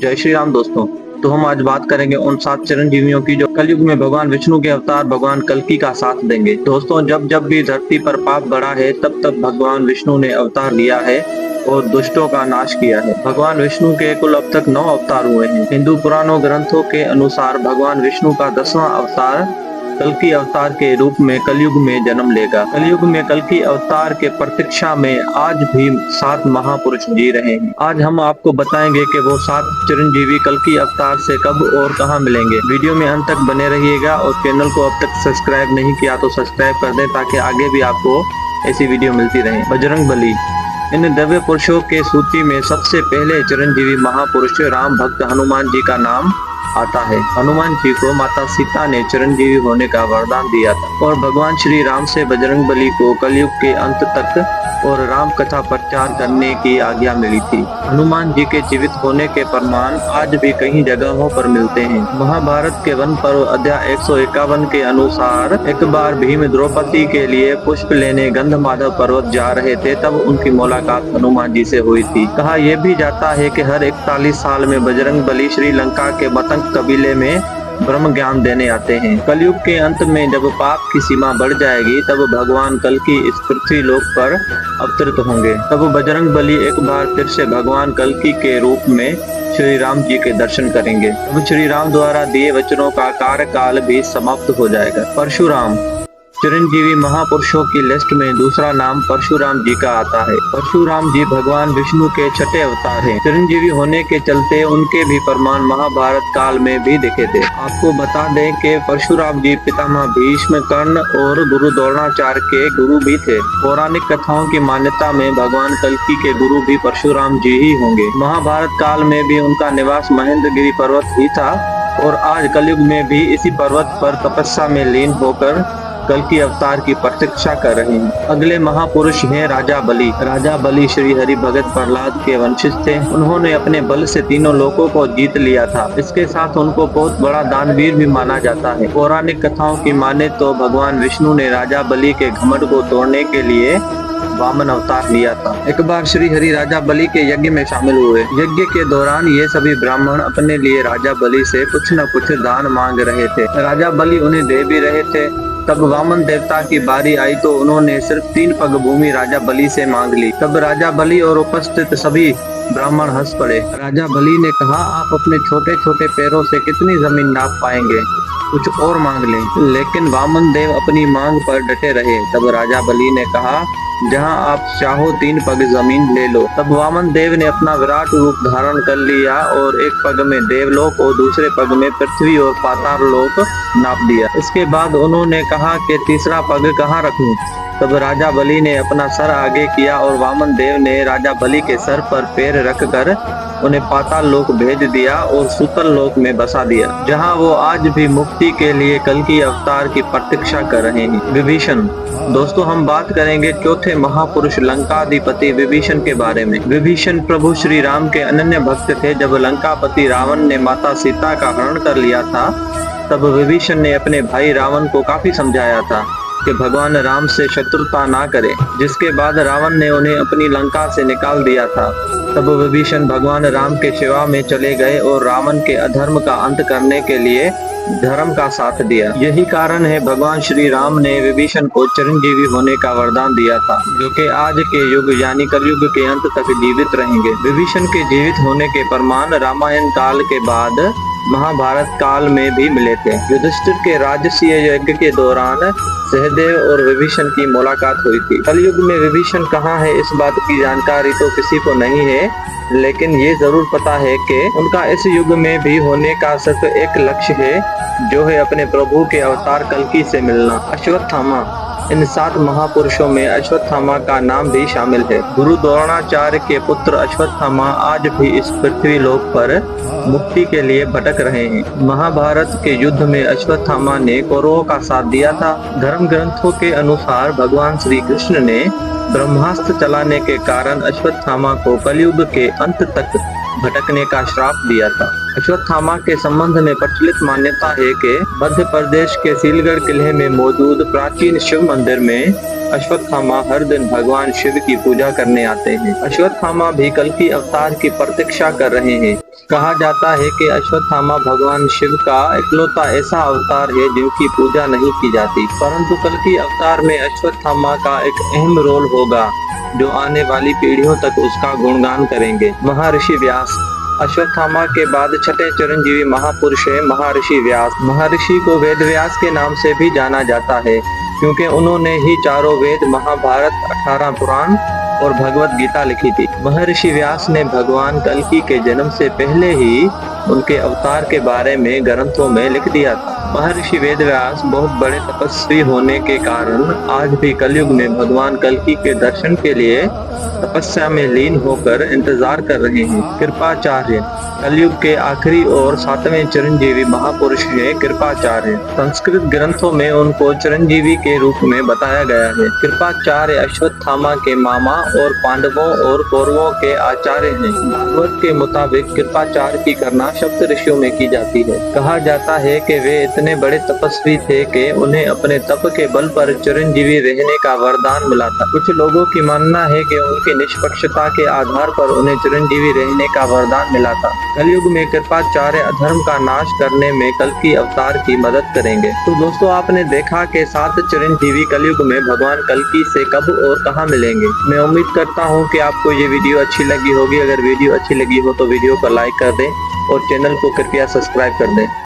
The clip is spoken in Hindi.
जय श्री राम दोस्तों। तो हम आज बात करेंगे उन 7 चिरंजीवियों की जो कलयुग में भगवान विष्णु के अवतार भगवान कल्कि का साथ देंगे। दोस्तों, जब जब भी धरती पर पाप बढ़ा है तब तब भगवान विष्णु ने अवतार लिया है और दुष्टों का नाश किया है। भगवान विष्णु के कुल अब तक 9 अवतार हुए हैं। हिंदू पुराणों ग्रंथों के अनुसार भगवान विष्णु का 10वां अवतार कल्कि अवतार के रूप में कलयुग में जन्म लेगा। कलयुग में कल्कि अवतार के प्रतीक्षा में आज भी 7 महापुरुष जी रहे हैं। आज हम आपको बताएंगे कि वो 7 चिरंजीवी कल्कि अवतार से कब और कहां मिलेंगे। वीडियो में अंत तक बने रहिएगा और चैनल को अब तक सब्सक्राइब नहीं किया तो सब्सक्राइब कर दें ताकि आगे भी आपको ऐसी वीडियो मिलती रहे। बजरंग बली। इन दिव्य पुरुषों के सूची में सबसे पहले चिरंजीवी महापुरुष राम भक्त हनुमान जी का नाम आता है। हनुमान जी को माता सीता ने चिरंजीवी होने का वरदान दिया था और भगवान श्री राम से बजरंग बली को कलयुग के अंत तक और राम कथा प्रचार करने की आज्ञा मिली थी। हनुमान जी के जीवित होने के प्रमाण आज भी कई जगहों पर मिलते हैं। महाभारत के वन पर्व अध्याय 151 के अनुसार एक बार भीम द्रौपदी के लिए पुष्प लेने गंधमाधव पर्वत जा रहे थे, तब उनकी मुलाकात हनुमान जी से हुई थी। कहा यह भी जाता है कि हर 41 साल में बजरंग बली श्रीलंका के मतंग कबीले में ब्रह्म ज्ञान देने आते हैं। कलयुग के अंत में जब पाप की सीमा बढ़ जाएगी तब भगवान कल्कि इस पृथ्वी लोक पर अवतरित होंगे। तब बजरंग बली एक बार फिर से भगवान कल्कि के रूप में श्री राम जी के दर्शन करेंगे। अब श्री राम द्वारा दिए वचनों का कार्यकाल भी समाप्त हो जाएगा। परशुराम। चिरंजीवी महापुरुषों की लिस्ट में दूसरा नाम परशुराम जी का आता है। परशुराम जी भगवान विष्णु के 6ठे अवतार हैं। चिरंजीवी होने के चलते उनके भी प्रमाण महाभारत काल में भी दिखे थे। आपको बता दें कि परशुराम जी पितामह भीष्म, कर्ण और गुरु द्रोणाचार्य के गुरु भी थे। पौराणिक कथाओं की मान्यता में भगवान कल्कि के गुरु भी परशुराम जी ही होंगे। महाभारत काल में भी उनका निवास महेंद्रगिरी पर्वत ही था और आज कलयुग में भी इसी पर्वत पर तपस्या में लीन होकर कल्कि अवतार की प्रतीक्षा कर रहे हैं। अगले महापुरुष हैं राजा बलि। राजा बलि श्री हरि भगत प्रहलाद के वंशज थे। उन्होंने अपने बल से तीनों लोकों को जीत लिया था। इसके साथ उनको बहुत बड़ा दानवीर भी माना जाता है। पौराणिक कथाओं की माने तो भगवान विष्णु ने राजा बलि के घमंड को तोड़ने के लिए वामन अवतार लिया था। एक बार श्री हरि राजा बलि के यज्ञ में शामिल हुए। यज्ञ के दौरान ये सभी ब्राह्मण अपने लिए राजा बलि से कुछ न कुछ दान मांग रहे थे। राजा बलि उन्हें दे भी रहे थे। तब वामन देवता की बारी आई तो उन्होंने सिर्फ 3 पग भूमि राजा बलि से मांग ली। तब राजा बलि और उपस्थित सभी ब्राह्मण हंस पड़े। राजा बलि ने कहा, आप अपने छोटे छोटे पैरों से कितनी जमीन नाप पाएंगे, कुछ और मांग लें। लेकिन वामन देव अपनी मांग पर डटे रहे। तब राजा बलि ने कहा, जहां आप चाहो 3 पग जमीन ले लो। तब वामन देव ने अपना विराट रूप धारण कर लिया और एक पग में देवलोक और दूसरे पग में पृथ्वी और पाताल लोक नाप दिया। इसके बाद उन्होंने कहा कि तीसरा पग कहाँ रखूं? तब राजा बलि ने अपना सर आगे किया और वामन देव ने राजा बलि के सर पर पैर रखकर उन्हें पाताल लोक भेज दिया और सूतल लोक में बसा दिया, जहां वो आज भी मुक्ति के लिए कल्कि अवतार की प्रतीक्षा कर रहे हैं। विभीषण। दोस्तों, हम बात करेंगे चौथे महापुरुष लंकाधिपति विभीषण के बारे में। विभीषण प्रभु श्री राम के अनन्य भक्त थे। जब लंकापति रावण ने माता सीता का हरण कर लिया था तब विभीषण ने अपने भाई रावण को काफी समझाया था कि भगवान राम से शत्रुता ना करे, जिसके बाद रावण ने उन्हें अपनी लंका से निकाल दिया था। तब विभीषण भगवान राम के सेवा में चले गए और रावण के अधर्म का अंत करने के लिए धर्म का साथ दिया। यही कारण है भगवान श्री राम ने विभीषण को चिरंजीवी होने का वरदान दिया था, जो कि आज के युग यानी कलयुग के अंत तक जीवित रहेंगे। विभीषण के जीवित होने के प्रमाण रामायण काल के बाद महाभारत काल में भी मिले थे। युधिष्ठिर के राजसीय यज्ञ के दौरान सहदेव और विभीषण की मुलाकात हुई थी। कलयुग में विभीषण कहाँ है, इस बात की जानकारी तो किसी को नहीं है, लेकिन ये जरूर पता है कि उनका इस युग में भी होने का सिर्फ एक लक्ष्य है, जो है अपने प्रभु के अवतार कल्कि से मिलना। अश्वत्थामा। इन 7 महापुरुषों में अश्वत्थामा का नाम भी शामिल है। गुरु द्रोणाचार्य के पुत्र अश्वत्थामा आज भी इस पृथ्वी लोक पर मुक्ति के लिए भटक रहे हैं। महाभारत के युद्ध में अश्वत्थामा ने कौरवों का साथ दिया था। धर्म ग्रंथों के अनुसार भगवान श्री कृष्ण ने ब्रह्मास्त्र चलाने के कारण अश्वत्थामा को कलयुग के अंत तक भटकने का श्राप दिया था। अश्वत्थामा के संबंध में प्रचलित मान्यता है कि मध्य प्रदेश के सीलगढ़ किले में मौजूद प्राचीन शिव मंदिर में अश्वत्थामा हर दिन भगवान शिव की पूजा करने आते हैं। अश्वत्थामा भी कल्कि अवतार की प्रतीक्षा कर रहे हैं। कहा जाता है कि अश्वत्थामा भगवान शिव का इकलौता ऐसा अवतार है जिनकी पूजा नहीं की जाती, परंतु कल्कि अवतार में अश्वत्थामा का एक अहम रोल होगा जो आने वाली पीढ़ियों तक उसका गुणगान करेंगे। महर्षि व्यास अश्वत्थामा के बाद छठे चिरंजीवी महापुरुष है महर्षि व्यास। महर्षि को वेद व्यास के नाम से भी जाना जाता है क्योंकि उन्होंने ही चारों वेद, महाभारत, 18 पुराण और भगवत गीता लिखी थी। महर्षि व्यास ने भगवान कल्कि के जन्म से पहले ही उनके अवतार के बारे में ग्रंथों में लिख दिया था। महर्षि वेदव्यास बहुत बड़े तपस्वी होने के कारण आज भी कलयुग में भगवान कल्कि के दर्शन के लिए तपस्या में लीन होकर इंतजार कर रहे हैं। कृपाचार्य कलयुग के आखिरी और 7वें चिरंजीवी महापुरुष है कृपाचार्य। संस्कृत ग्रंथों में उनको चिरंजीवी के रूप में बताया गया है। कृपाचार्य अश्वत्थामा के मामा और पांडवों और कौरवों के आचार्य हैं। भागवत के मुताबिक कृपाचार्य की गणना सप्त ऋषियों में की जाती है। कहा जाता है कि वे इतने बड़े तपस्वी थे कि उन्हें अपने तप के बल पर चिरंजीवी रहने का वरदान मिला था। कुछ लोगों की मानना है कि उनकी निष्पक्षता के आधार पर उन्हें चिरंजीवी रहने का वरदान मिला था। कलयुग में कृपाचार्य अधर्म का नाश करने में कल्कि अवतार की मदद करेंगे। तो दोस्तों, आपने देखा कि 7 चिरंजीवी कलयुग में भगवान कल्कि से कब और कहां मिलेंगे। मैं उम्मीद करता हूं कि आपको ये वीडियो अच्छी लगी होगी। अगर वीडियो अच्छी लगी हो तो वीडियो को लाइक कर दें और चैनल को कृपया सब्सक्राइब कर दें।